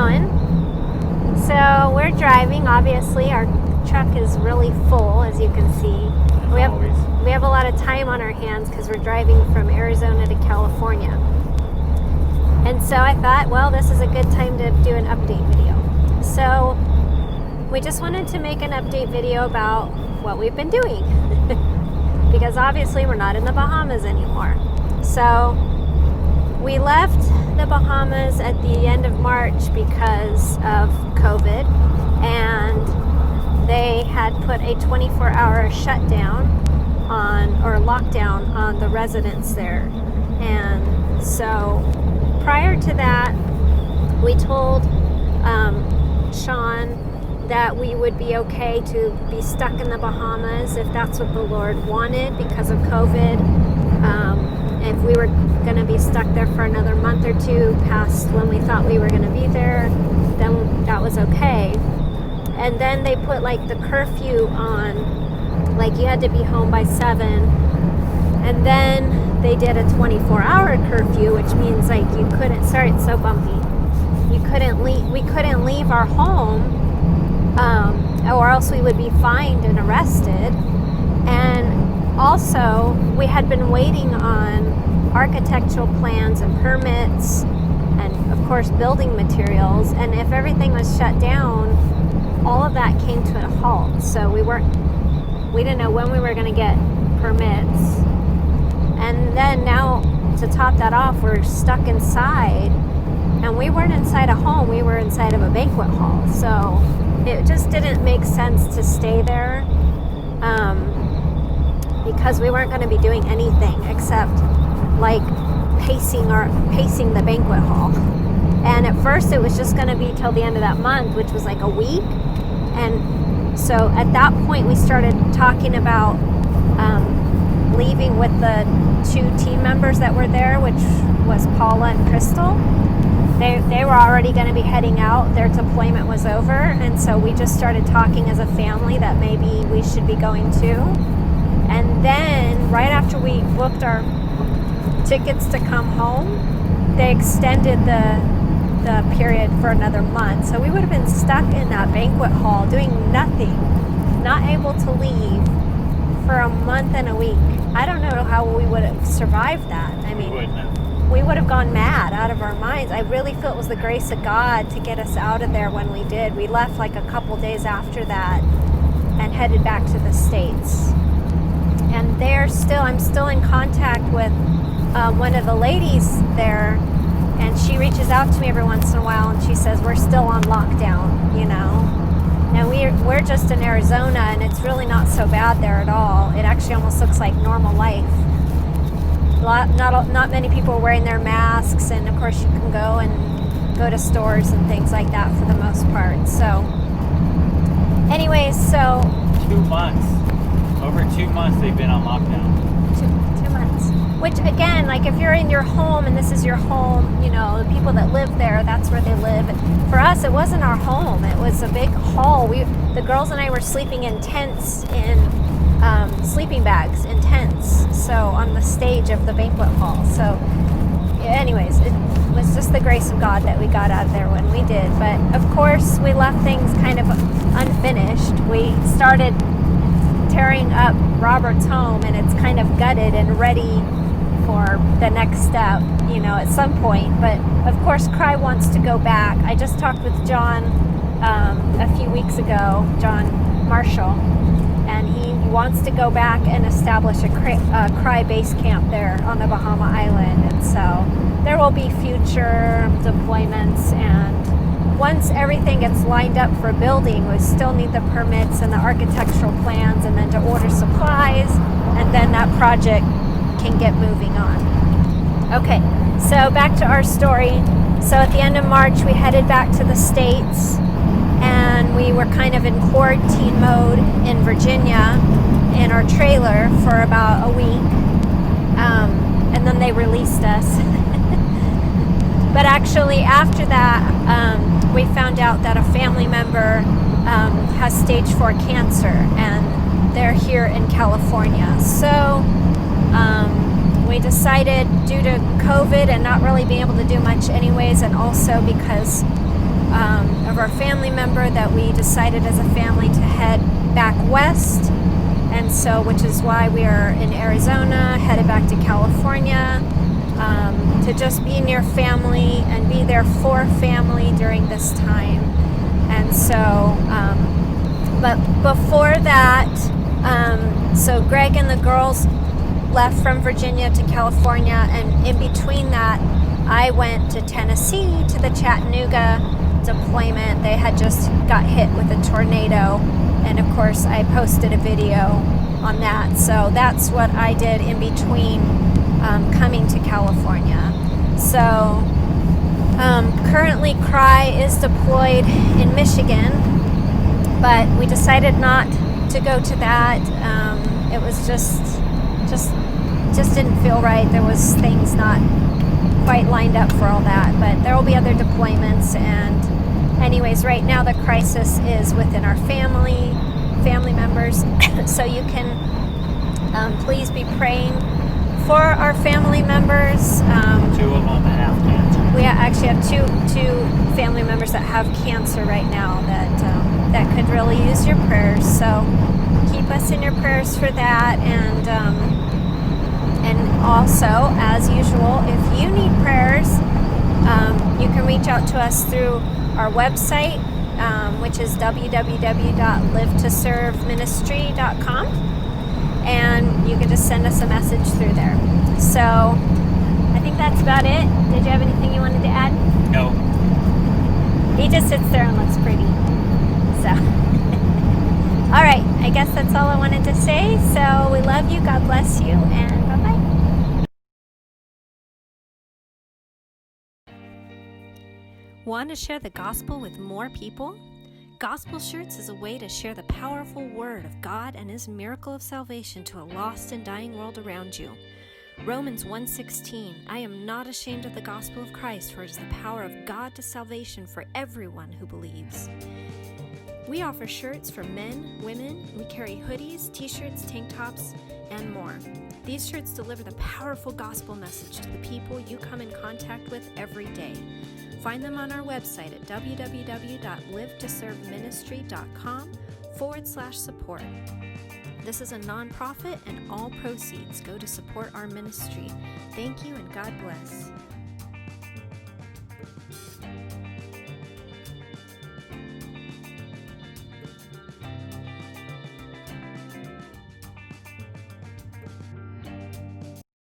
going. So we're driving. Obviously, our truck is really full, as you can see. We have a lot of time on our hands because we're driving from Arizona to California. And so I thought, well, this is a good time to do an update video. So we just wanted to make an update video about what we've been doing. Because obviously we're not in the Bahamas anymore. So we left the Bahamas at the end of March because of COVID, and they had put a 24-hour shutdown or lockdown on the residents there. And so prior to that, we told Sean that we would be okay to be stuck in the Bahamas if that's what the Lord wanted because of COVID. If we were going to be stuck there for another month or two past when we thought we were going to be there, then that was okay. And then they put like the curfew on, like you had to be home by 7. And then they did a 24-hour curfew, which means like you couldn't, sorry, it's so bumpy. We couldn't leave our home, or else we would be fined and arrested. And also, we had been waiting on architectural plans and permits and, of course, building materials. And if everything was shut down, all of that came to a halt. So we didn't know when we were going to get permits. And then now, to top that off, we're stuck inside. And we weren't inside a home, we were inside of a banquet hall. So it just didn't make sense to stay there. Because we weren't going to be doing anything except like pacing the banquet hall. And at first it was just going to be till the end of that month, which was like a week. And so at that point we started talking about leaving with the 2 team members that were there, which was Paula and Crystal. They were already going to be heading out. Their deployment was over. And so we just started talking as a family that maybe we should be going too. And then, right after we booked our tickets to come home, they extended the period for another month. So we would have been stuck in that banquet hall doing nothing, not able to leave for a month and a week. I don't know how we would have survived that. I mean, we would have gone mad out of our minds. I really feel it was the grace of God to get us out of there when we did. We left like a couple days after that and headed back to the States. And I'm still in contact with one of the ladies there, and she reaches out to me every once in a while, and she says, we're still on lockdown, you know. And we're just in Arizona, and it's really not so bad there at all. It actually almost looks like normal life. Not many people are wearing their masks, and of course you can go to stores and things like that for the most part. So anyways, so 2 months. Over 2 months they've been on lockdown. 2 months. Which again, like if you're in your home and this is your home, you know, the people that live there, that's where they live. For us, it wasn't our home. It was a big hall. The girls and I were sleeping in tents, in sleeping bags in tents. So on the stage of the banquet hall. So anyways, it was just the grace of God that we got out of there when we did. But of course, we left things kind of unfinished. We started tearing up Robert's home, and it's kind of gutted and ready for the next step, you know, at some point. But of course, C.R.I wants to go back. I just talked with John a few weeks ago, John Marshall, and he wants to go back and establish a C.R.I base camp there on the Bahama Island. And so there will be future deployments, and once everything gets lined up for building, we still need the permits and the architectural plans, and then to order supplies, and then that project can get moving on. Okay, so back to our story. So at the end of March, we headed back to the States, and we were kind of in quarantine mode in Virginia in our trailer for about a week, and then they released us. But actually, after that, we found out that a family member has stage 4 cancer, and they're here in California. So we decided, due to COVID and not really being able to do much anyways, and also because of our family member that we decided as a family to head back west. And so, which is why we are in Arizona, headed back to California, to just be near family and be there for family during this time. And so, but before that, so Greg and the girls left from Virginia to California, and in between that, I went to Tennessee to the Chattanooga deployment. They had just got hit with a tornado, and of course I posted a video on that. So that's what I did in between coming to California. So currently C.R.I. is deployed in Michigan, but we decided not to go to that. It was just didn't feel right. There was things not quite lined up for all that, but there will be other deployments. And anyways, right now the crisis is within our family members. So you can please be praying for our family members. 2 of them have cancer. We actually have two family members that have cancer right now that could really use your prayers. So keep us in your prayers for that. And also, as usual, if you need prayers, you can reach out to us through our website, which is www.livetoserveministry.com, and you can just send us a message through there. So I think that's about it. Did you have anything you wanted to add? No. He just sits there and looks pretty. So all right, I guess that's all I wanted to say. So we love you, God bless you, and bye-bye. Want to share the gospel with more people? Gospel Shirts is a way to share the powerful word of God and His miracle of salvation to a lost and dying world around you. Romans 1:16, I am not ashamed of the gospel of Christ, for it is the power of God to salvation for everyone who believes. We offer shirts for men, women. We carry hoodies, t-shirts, tank tops, and more. These shirts deliver the powerful gospel message to the people you come in contact with every day. Find them on our website at www.livetoserveministry.com/support. This is a nonprofit, and all proceeds go to support our ministry. Thank you, and God bless.